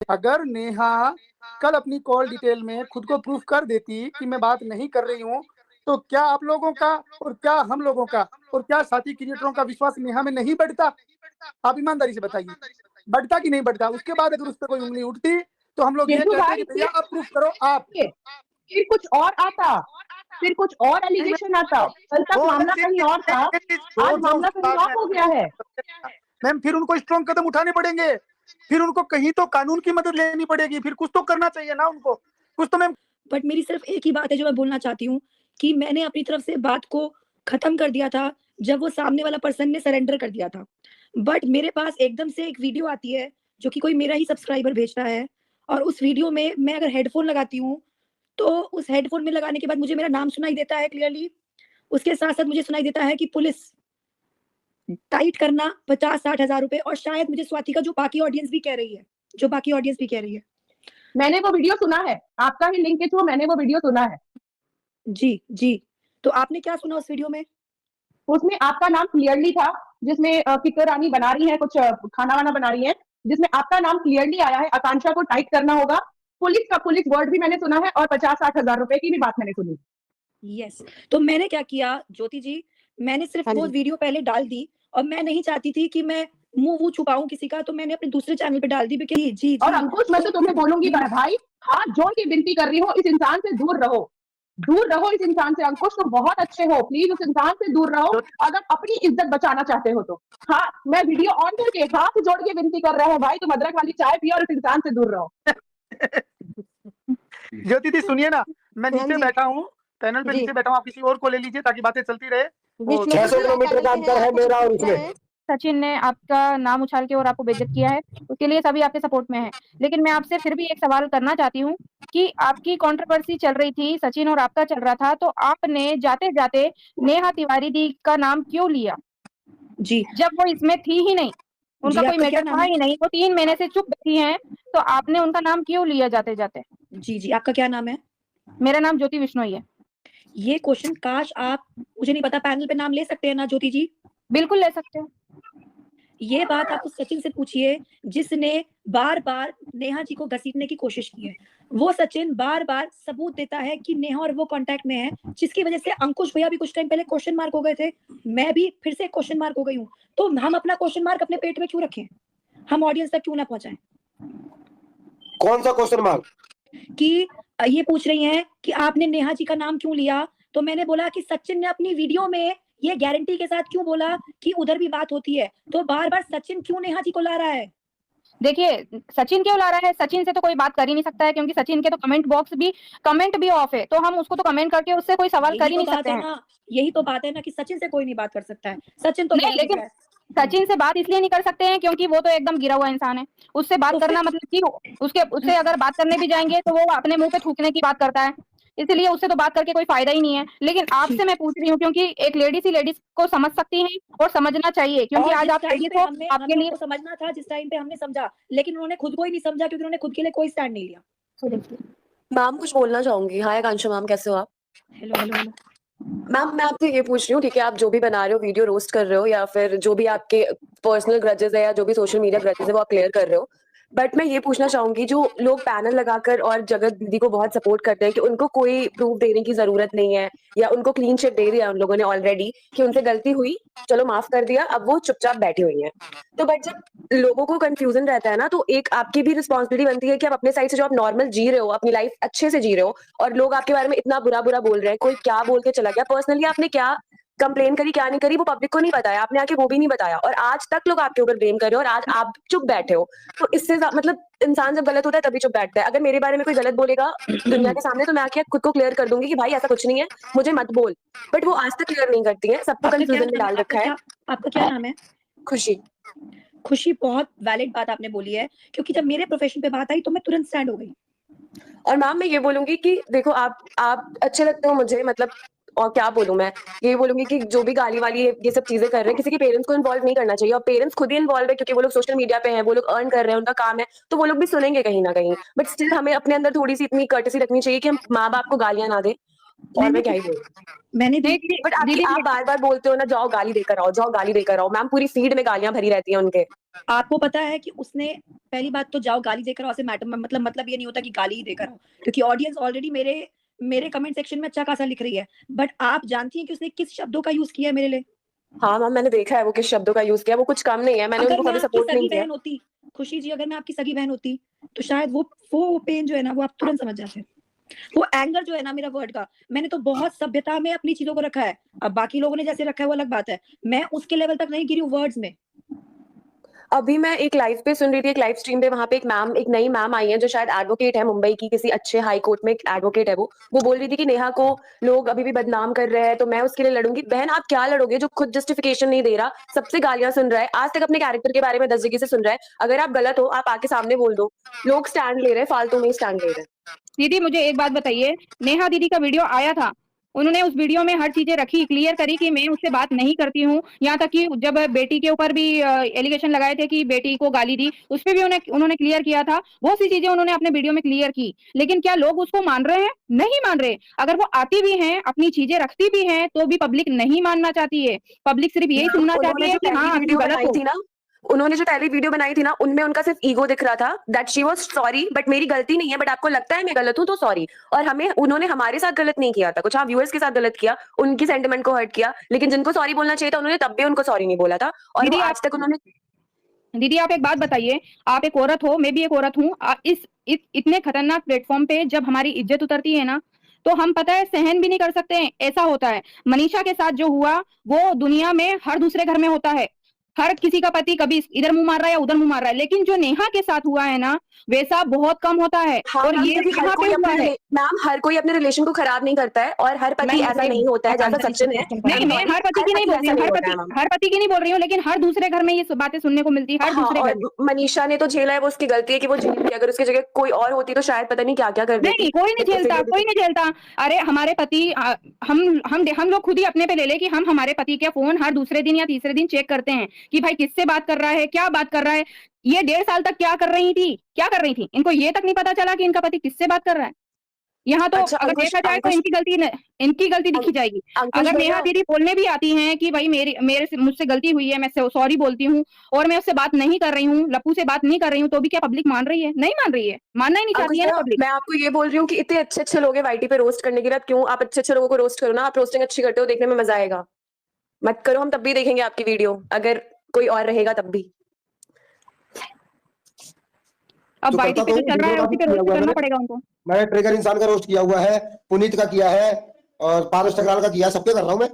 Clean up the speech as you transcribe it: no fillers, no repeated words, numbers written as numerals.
अगर नेहा कल अपनी कॉल डिटेल में खुद को प्रूफ कर देती कि मैं बात नहीं कर रही हूँ, तो क्या आप लोगों का और क्या हम लोगों का और क्या साथी क्रिएटरों का विश्वास नेहा में नहीं बढ़ता? आप ईमानदारी से बताइए, बढ़ता कि नहीं बढ़ता? उसके बाद अगर उस पर कोई उंगली उठती तो हम लोग ये चिंटू कहते भाई कि भैया आप प्रूफ करो आप। फिर कुछ और आता, फिर कुछ और एलिगेशन आता। कल तक मामला कहीं और था, आज मामला कहीं और हो गया है। मैम फिर उनको स्ट्रॉन्ग कदम उठाने पड़ेंगे, फिर उनको कहीं तो कानून की मदद लेनी पड़ेगी, फिर कुछ तो करना चाहिए ना उनको, कुछ तो। मैम बट मेरी सिर्फ एक ही बात है जो मैं बोलना चाहती हूँ कि मैंने अपनी तरफ से बात को खत्म कर दिया था जब वो सामने वाला पर्सन ने सरेंडर कर दिया था। बट मेरे पास एकदम से एक वीडियो आती है जो कि कोई मेरा ही सब्सक्राइबर भेजता है, और उस वीडियो में मैं अगर हेडफोन लगाती हूँ तो उस हेडफोन में लगाने के बाद मुझे मेरा नाम सुनाई देता है क्लियरली। उसके साथ साथ मुझे सुनाई देता है कि पुलिस टाइट करना 50-60 हजार रुपए, और शायद मुझे स्वाति का जो बाकी ऑडियंस भी कह रही है, मैंने वो वीडियो सुना है, आपका ही लिंक के थ्रू मैंने वो वीडियो सुना है। जी। तो आपने क्या सुना उस वीडियो में? उसमें आपका नाम क्लियरली था, जिसमें किकर रानी बना रही है, कुछ खाना वाना बना रही है, जिसमें आपका नाम क्लियरली आया है, आकांक्षा को टाइट करना होगा। पुलिस वर्ड भी मैंने सुना है और 50-60 हजार रुपए की भी बात मैंने सुनी। यस, तो मैंने क्या किया ज्योति जी, मैंने सिर्फ वो वीडियो पहले डाल दी, और मैं नहीं चाहती थी कि मैं मुंह छुपाऊं किसी का, तो मैंने अपने दूसरे चैनल पे डाल दी। जी और अंकुश, मैं तो तुम्हें बोलूंगी भाई, हाथ जोड़ के विनती कर रही हूँ, इस इंसान से दूर रहो, दूर रहो इस इंसान से। अंकुश तुम बहुत अच्छे हो, प्लीज उस इंसान से दूर रहो अगर अपनी इज्जत बचाना चाहते हो तो। हाँ, मैं वीडियो ऑन करके हाथ जोड़ के विनती कर रहा हूँ, भाई तुम अदरक वाली चाय पियो और इस इंसान से दूर रहो। ज्योति दी सुनिए ना, मैं नीचे बैठा हूँ, पैनल पे नीचे बैठा हूँ, आप किसी और को ले लीजिए ताकि बातें चलती रहे। 600 किलोमीटर का अंतर है मेरा और उसमें। सचिन ने आपका नाम उछाल के और आपको बेइज्जत किया है, उसके लिए सभी आपके सपोर्ट में हैं। लेकिन मैं आपसे फिर भी एक सवाल करना चाहती हूँ कि आपकी कंट्रोवर्सी चल रही थी, सचिन और आपका चल रहा था, तो आपने जाते-जाते नेहा तिवारी दी का नाम क्यों लिया? जी, जब वो इसमें थी ही नहीं, उनका कोई मैटर था ही नहीं, वो 3 महीने से चुप बैठी हैं, तो आपने उनका नाम क्यों लिया जाते-जाते? जी, आपका क्या नाम है? मेरा नाम ज्योति बिश्नोई है। ये क्वेश्चन काश आप, मुझे नहीं पता, पैनल पे नाम ले सकते हैं ना ज्योति जी? बिल्कुल ले सकते हैं। ये बात आप उस सचिन से पूछिए जिसने बार-बार नेहा जी को घसीटने की कोशिश की है। वो सचिन बार-बार सबूत देता है कि नेहा और वो कांटेक्ट में है, जिसकी वजह से अंकुश भैया भी कुछ टाइम पहले क्वेश्चन मार्क हो गए थे, मैं भी फिर से क्वेश्चन मार्क हो गई हूँ। तो हम अपना क्वेश्चन मार्क अपने पेट में क्यों रखें? हम ऑडियंस तक क्यों ना पहुंचाएं? कौन सा क्वेश्चन मार्क? कि ये पूछ रही हैं कि आपने नेहा जी का नाम क्यों लिया, तो मैंने बोला कि सचिन ने अपनी वीडियो में ये गारंटी के साथ क्यों बोला कि उधर भी बात होती है, तो बार-बार सचिन क्यों नेहा जी को ला रहा है? देखिए, सचिन क्यों ला रहा है? सचिन से तो कोई बात कर ही नहीं सकता है, क्योंकि सचिन के तो कमेंट भी ऑफ है, तो हम उसको तो कमेंट करके उससे कोई सवाल कर ही नहीं सकते हैं। यही तो बात है ना कि सचिन से कोई नहीं बात कर सकता है। सचिन तो नहीं, लेकिन सचिन से बात इसलिए नहीं कर सकते हैं क्योंकि वो तो एकदम गिरा हुआ इंसान है। उससे बात करना मतलब कि उससे अगर बात करने भी जाएंगे तो वो अपने मुंह पे थूकने की बात करता है, इसलिए उससे तो बात करके कोई फायदा ही नहीं है। लेकिन आपसे मैं पूछ रही हूँ क्योंकि एक लेडीज ही लेडीज को समझ सकती है और समझना चाहिए, क्योंकि आज आप लेडीज हो, आपके लिए समझना था जिस टाइम पे हमने समझा, लेकिन उन्होंने खुद को ही नहीं समझा क्योंकि उन्होंने खुद के लिए कोई स्टैंड नहीं लिया। मैम कुछ बोलना चाहूंगी। हाय आकांक्षा मैम, कैसे हो आप? हेलो। मैम मैं आपसे ये पूछ रही हूँ, ठीक है, आप जो भी बना रहे हो, वीडियो रोस्ट कर रहे हो या फिर जो भी आपके पर्सनल ग्रजेस है या जो भी सोशल मीडिया ग्रजेस है वो आप क्लियर कर रहे हो, बट मैं ये पूछना चाहूंगी, जो लोग पैनल लगाकर और जगत दीदी को बहुत सपोर्ट करते हैं कि उनको कोई प्रूफ देने की जरूरत नहीं है या उनको क्लीन चिट दे दिया उन लोगों ने ऑलरेडी कि उनसे गलती हुई, चलो माफ कर दिया, अब वो चुपचाप बैठी हुई है, तो बट जब लोगों को कंफ्यूजन रहता है ना, तो एक आपकी भी रिस्पॉन्सिबिलिटी बनती है कि आप अपने साइड से जो आप नॉर्मल जी रहे हो, अपनी लाइफ अच्छे से जी रहे हो, और लोग आपके बारे में इतना बुरा बुरा बोल रहे हैं, कोई क्या बोल के चला गया, पर्सनली आपने क्या कंप्लेन करी क्या नहीं करी वो पब्लिक को नहीं बताया, आपने आके वो भी नहीं बताया, और आज तक लोग आपके ऊपर ब्लेम कर रहे हो और आज आप चुप बैठे हो, तो इससे मतलब इंसान जब गलत होता है तभी चुप बैठता है। अगर मेरे बारे में कोई गलत बोलेगा दुनिया के सामने तो मैं आके खुद को क्लियर कर दूंगी कि भाई ऐसा कुछ नहीं है, मुझे मत बोल, बट वो आज तक क्लियर नहीं करती है, सबको कंफ्यूजन में डाल रखा है। आपका क्या नाम है? खुशी, बहुत वैलिड बात आपने बोली है, क्योंकि जब मेरे प्रोफेशन पे बात आई तो मैं तुरंत स्टैंड हो गई। और मैम मैं ये बोलूंगी कि देखो आप अच्छे लगते हो मुझे, मतलब और क्या बोलूं मैं, ये बोलूंगी कि जो भी गाली वाली ये सब चीजें कर रहे हैं, किसी के पेरेंट्स को इन्वॉल्व नहीं करना चाहिए, और पेरेंट्स खुद ही इन्वॉल्व है क्योंकि वो लोग सोशल मीडिया पे हैं, वो लोग अर्न कर रहे हैं, उनका काम है, तो वो लोग भी सुनेंगे कहीं ना कहीं, बट स्टिल हमें अपने अंदर थोड़ी सी इतनी कर्टसी रखनी चाहिए कि हम माँ बाप को गालियां ना दें और मैं क्या ही बोलूं। मैंने नहीं भी दीदी, बट दीदी आप बार बार बोलते हो ना, जाओ गाली देकर आओ, जाओ गाली देकर आओ। मैम पूरी फीड में गालियां भरी रहती हैं उनके। आपको पता है कि उसने पहली बात तो जाओ गाली देकर आओ से मैटर मतलब ये नहीं होता कि गाली ही देकर आओ, क्योंकि ऑडियंस ऑलरेडी मेरे कमेंट सेक्शन में अच्छा खासा लिख रही है। बट आप जानती हैं कि उसने किस शब्दों का यूज किया है मेरे लिए? हाँ मैम, मैंने देखा है वो किस शब्दों का यूज किया। वो कुछ कम नहीं है, मैंने अगर उनको मैं कभी आपकी सपोर्ट सगी नहीं किया। बहन होती खुशी जी, अगर मैं आपकी सगी बहन होती तो शायद वो पेन जो है ना वो आप तुरंत समझ जाते। वो एंगर जो है ना मेरा वर्ड का, मैंने तो बहुत सभ्यता में अपनी चीजों को रखा है। अब बाकी लोगों ने जैसे रखा है वो अलग बात है, मैं उसके लेवल तक नहीं गिरी हूँ वर्ड्स में। अभी मैं एक लाइव पे सुन रही थी, एक लाइव स्ट्रीम पे, वहां पे एक नई मैम आई है जो शायद एडवोकेट है, मुंबई की किसी अच्छे हाई कोर्ट में एडवोकेट है। वो बोल रही थी कि नेहा को लोग अभी भी बदनाम कर रहे हैं, तो मैं उसके लिए लड़ूंगी। बहन आप क्या लड़ोगे जो खुद जस्टिफिकेशन नहीं दे रहा, सबसे गालियां सुन रहा है, आज तक अपने कैरेक्टर के बारे में 10 जगह से सुन रहा है। अगर आप गलत हो आप आके सामने बोल दो। लोग स्टैंड ले रहे हैं, फालतू में स्टैंड ले रहे हैं। दीदी मुझे एक बात बताइए, नेहा दीदी का वीडियो आया था, उन्होंने उस वीडियो में हर चीजें रखी, क्लियर करी कि मैं उससे बात नहीं करती हूँ। यहाँ तक कि जब बेटी के ऊपर भी एलिगेशन लगाए थे कि बेटी को गाली दी, उस पर भी उन्होंने क्लियर किया था। बहुत सी चीजें उन्होंने अपने वीडियो में क्लियर की। लेकिन क्या लोग उसको मान रहे हैं? नहीं मान रहे। अगर वो आती भी हैं, अपनी चीजें रखती भी हैं, तो भी पब्लिक नहीं मानना चाहती है। पब्लिक सिर्फ यही सुनना चाहती है कि हाँ तुम गलत हो। उन्होंने जो पहली वीडियो बनाई थी ना, उनमें उनका सिर्फ ईगो दिख रहा था, that she was sorry but मेरी गलती नहीं है, बट आपको लगता है मैं गलत हूं तो सॉरी। और उन्होंने हमारे साथ गलत नहीं किया था कुछ, हाँ व्यूअर्स के साथ गलत किया, उनकी सेंटिमेंट को हर्ट किया, लेकिन जिनको सॉरी बोलना चाहिए था उन्होंने तब भी उनको सॉरी नहीं बोला था। और दीदी वो आज तक उन्होंने दीदी आप एक बात बताइए, आप एक औरत हो, मैं भी एक औरत हूँ। इतने खतरनाक प्लेटफॉर्म पे जब हमारी इज्जत उतरती है ना, तो हम पता है सहन भी नहीं कर सकते हैं। ऐसा होता है, मनीषा के साथ जो हुआ वो दुनिया में हर दूसरे घर में होता है। हर किसी का पति कभी इधर मुंह मार रहा है या उधर मुंह मार रहा है, लेकिन जो नेहा के साथ हुआ है ना, वैसा बहुत कम होता है। हाँ, और मैम, ये क्योंकि यहाँ पे हुआ है। मैम हर कोई अपने रिलेशन को खराब नहीं करता है, और हर पति ऐसा नहीं होता है जैसा सचिन है। नहीं, मैं हर पति की नहीं बोल रही हूँ, हर पति की नहीं बोल रही हूँ, लेकिन हर दूसरे घर में ये बातें सुनने को मिलती है, हर दूसरे घर में। मनीषा ने तो झेला है, वो उसकी गलती है कि वो झेल, अगर उसकी जगह कोई और होती तो शायद पता नहीं क्या क्या कर देती। नहीं, कोई नहीं झेलता, कोई नहीं झेलता। अरे हमारे पति, हम लोग खुद ही अपने पे ले ले कि हम हमारे पति के फोन हर दूसरे दिन या तीसरे दिन चेक करते हैं कि भाई किससे बात कर रहा है, क्या बात कर रहा है। ये 1.5 साल तक क्या कर रही थी, इनको ये तक नहीं पता चला कि इनका पति किससे बात कर रहा है। यहाँ तो अच्छा, अगर देखा जाए तो इनकी गलती दिखी जाएगी। अगर नेहा दीदी बोलने भी आती हैं कि भाई मुझसे गलती हुई है, मैं सॉरी बोलती हूँ और मैं उससे बात नहीं कर रही हूँ, लप्पू से बात नहीं कर रही हूँ, तो भी क्या पब्लिक मान रही है? नहीं मान रही है, मानना ही नहीं चाहती है ना पब्लिक। मैं आपको ये बोल रही हूँ कि इतने अच्छे अच्छे लोग हैं वाईटी पे रोस्ट करने के लिए, क्यों आप अच्छे अच्छे लोगों को रोस्ट करो ना। आप रोस्टिंग अच्छी करते हो, देखने में मजा आएगा। मत करो, हम तब भी देखेंगे आपकी वीडियो, अगर कोई और रहेगा तब भी। अब वाईटी पे जो चल रहा है उसी पे रोस्ट करना पड़ेगा उनको। मैंने ट्रिगर इंसान का रोस्ट किया हुआ है, पुनीत का किया है, और पारस टकराल का किया, सबके कर रहा हूँ मैं।